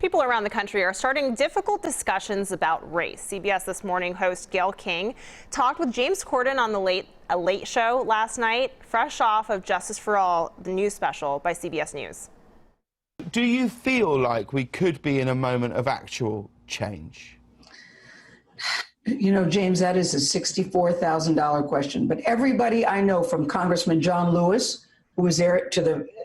People around the country are starting difficult discussions about race. CBS This Morning host Gayle King talked with James Corden on a late show last night, fresh off of Justice for All, the news special by CBS News. Do you feel like we could be in a moment of actual change? You know, James, that is a $64,000 question. But everybody I know, from Congressman John Lewis, who was there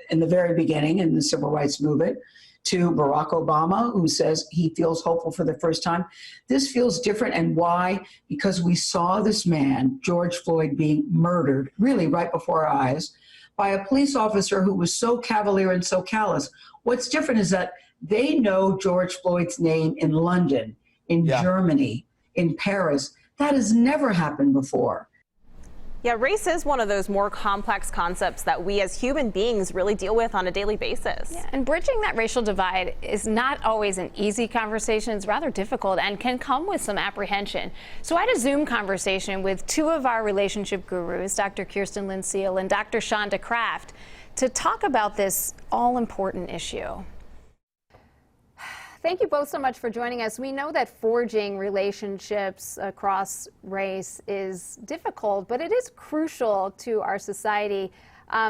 in the very beginning in the civil rights movement, to Barack Obama, who says he feels hopeful for the first time. This feels different. And why? Because we saw this man, George Floyd, being murdered, really right before our eyes, by a police officer who was so cavalier and so callous. What's different is that they know George Floyd's name in London, in Germany, in Paris. That has never happened before. Yeah, race is one of those more complex concepts that we as human beings really deal with on a daily basis. Yeah, and bridging that racial divide is not always an easy conversation. It's rather difficult and can come with some apprehension. So I had a Zoom conversation with two of our relationship gurus, Dr. Kirsten and Dr. Shonda Kraft, to talk about this all-important issue. Thank you both so much for joining us. We know that forging relationships across race is difficult, but it is crucial to our society.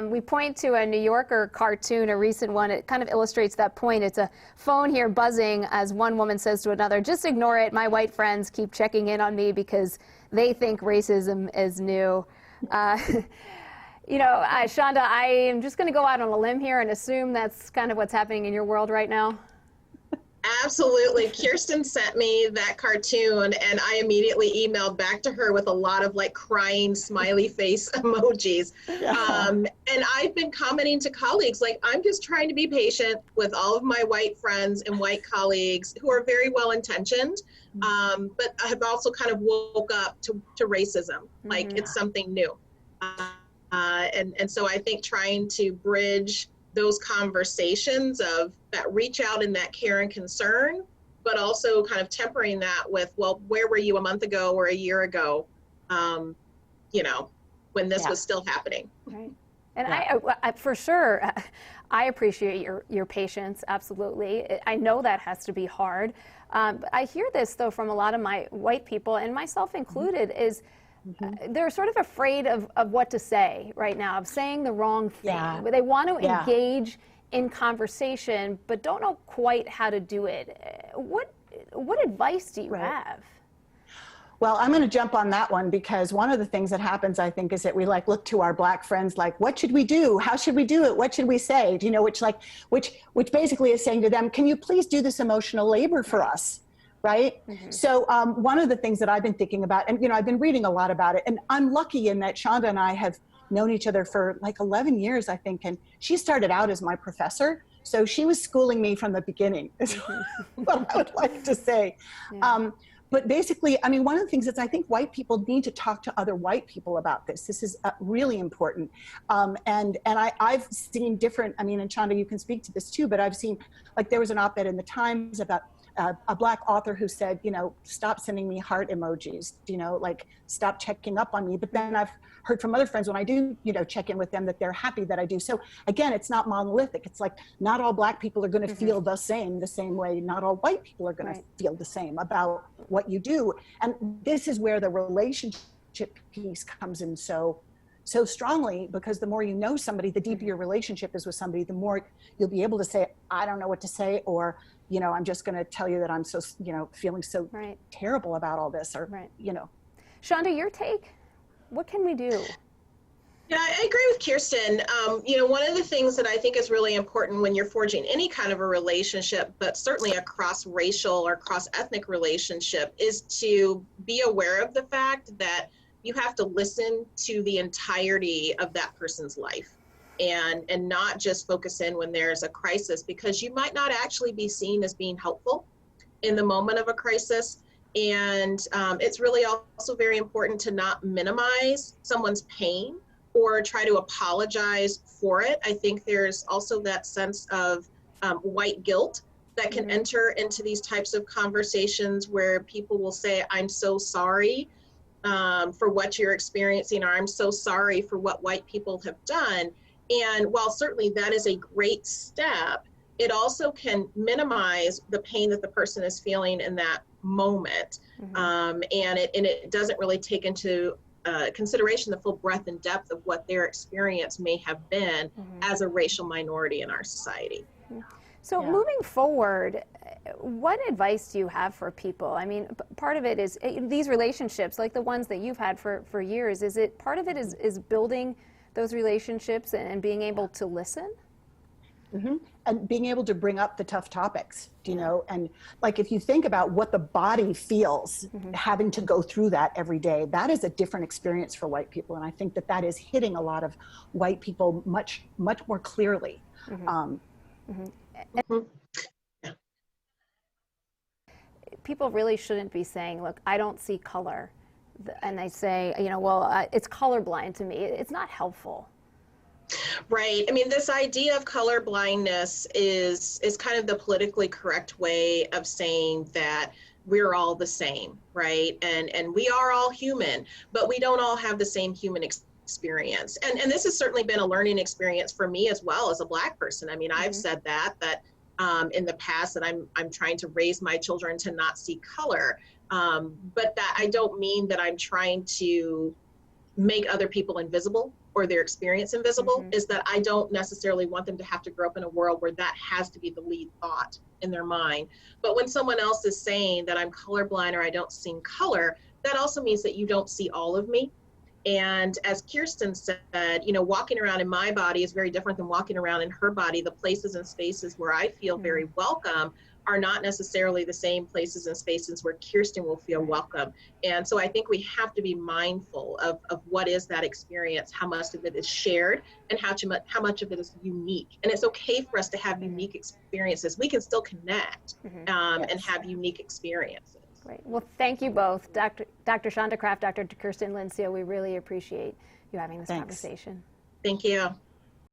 We point to a New Yorker cartoon, a recent one. It kind of illustrates that point. It's a phone here buzzing as one woman says to another, "Just ignore it. My white friends keep checking in on me because they think racism is new." You know, Shonda, I am just going to go out on a limb here and assume that's kind of what's happening in your world right now. Absolutely. Kirsten sent me that cartoon and I immediately emailed back to her with a lot of like crying smiley face emojis. And I've been commenting to colleagues, like, I'm just trying to be patient with all of my white friends and white colleagues who are very well intentioned. But I have also kind of woke up to racism, like it's something new. And so I think trying to bridge those conversations of that reach out and that care and concern, but also kind of tempering that with, well, where were you a month ago or a year ago, you know, when this was still happening. Right. And I for sure, I appreciate your patience, absolutely. I know that has to be hard. But I hear this, though, from a lot of my white people, and myself included, is they're sort of afraid of what to say right now, of saying the wrong thing. They want to engage in conversation, but don't know quite how to do it. What advice do you have? Well, I'm going to jump on that one, because one of the things that happens, I think, is that we look to our black friends like, what should we do? How should we do it? What should we say? Do you know, which basically is saying to them, can you please do this emotional labor for us? Right? So one of the things that I've been thinking about, and, you know, I've been reading a lot about it, and I'm lucky in that Shonda and I have known each other for like 11 years, I think, and she started out as my professor. So she was schooling me from the beginning, is what I would like to say. But basically, I mean, one of the things is I think white people need to talk to other white people about this. This is really important. And I've seen different, I mean, and Shonda, you can speak to this too, but I've seen, like, there was an op-ed in the Times about a black author who said, you know, stop sending me heart emojis, you know, like, stop checking up on me. But then I've heard from other friends when I do, you know, check in with them, that they're happy that I do. So again, it's not monolithic. It's like, not all black people are going to feel the same way. Not all white people are going to feel the same about what you do. And this is where the relationship piece comes in so strongly, because the more you know somebody, the deeper your relationship is with somebody, the more you'll be able to say, I don't know what to say, or, you know, I'm just going to tell you that I'm so, you know, feeling so terrible about all this, or, you know. Shonda, your take? What can we do? Yeah, I agree with Kirsten. You know, one of the things that I think is really important when you're forging any kind of a relationship, but certainly a cross-racial or cross-ethnic relationship, is to be aware of the fact that you have to listen to the entirety of that person's life, and not just focus in when there's a crisis, because you might not actually be seen as being helpful in the moment of a crisis. And it's really also very important to not minimize someone's pain or try to apologize for it. I think there's also that sense of white guilt that can enter into these types of conversations, where people will say, I'm so sorry for what you're experiencing, or I'm so sorry for what white people have done. And while certainly that is a great step, it also can minimize the pain that the person is feeling in that moment. And it doesn't really take into consideration the full breadth and depth of what their experience may have been as a racial minority in our society. So moving forward, what advice do you have for people? I mean, part of it is these relationships, like the ones that you've had for years, is it part of it is building those relationships and being able to listen? And being able to bring up the tough topics, you know, and like if you think about what the body feels having to go through that every day, that is a different experience for white people. And I think that that is hitting a lot of white people much more clearly. People really shouldn't be saying, look, I don't see color. And they say, you know, well, it's colorblind to me. It's not helpful. Right. I mean, this idea of color blindness is kind of the politically correct way of saying that we're all the same, right? And we are all human, but we don't all have the same human experience. And this has certainly been a learning experience for me as well as a Black person. I mean, I've said that in the past that I'm trying to raise my children to not see color. But that I don't mean that I'm trying to make other people invisible or their experience invisible, is that I don't necessarily want them to have to grow up in a world where that has to be the lead thought in their mind. But when someone else is saying that I'm colorblind or I don't see color, that also means that you don't see all of me. And as Kirsten said, you know, walking around in my body is very different than walking around in her body. The places and spaces where I feel very welcome are not necessarily the same places and spaces where Kirsten will feel welcome. And so I think we have to be mindful of what is that experience, how much of it is shared, and how much of it is unique. And it's okay for us to have unique experiences. We can still connect and have unique experiences. Great. Well, thank you both. Dr. Shonda Kraft, Dr. Kirsten Lindsay, we really appreciate you having this conversation. Thank you.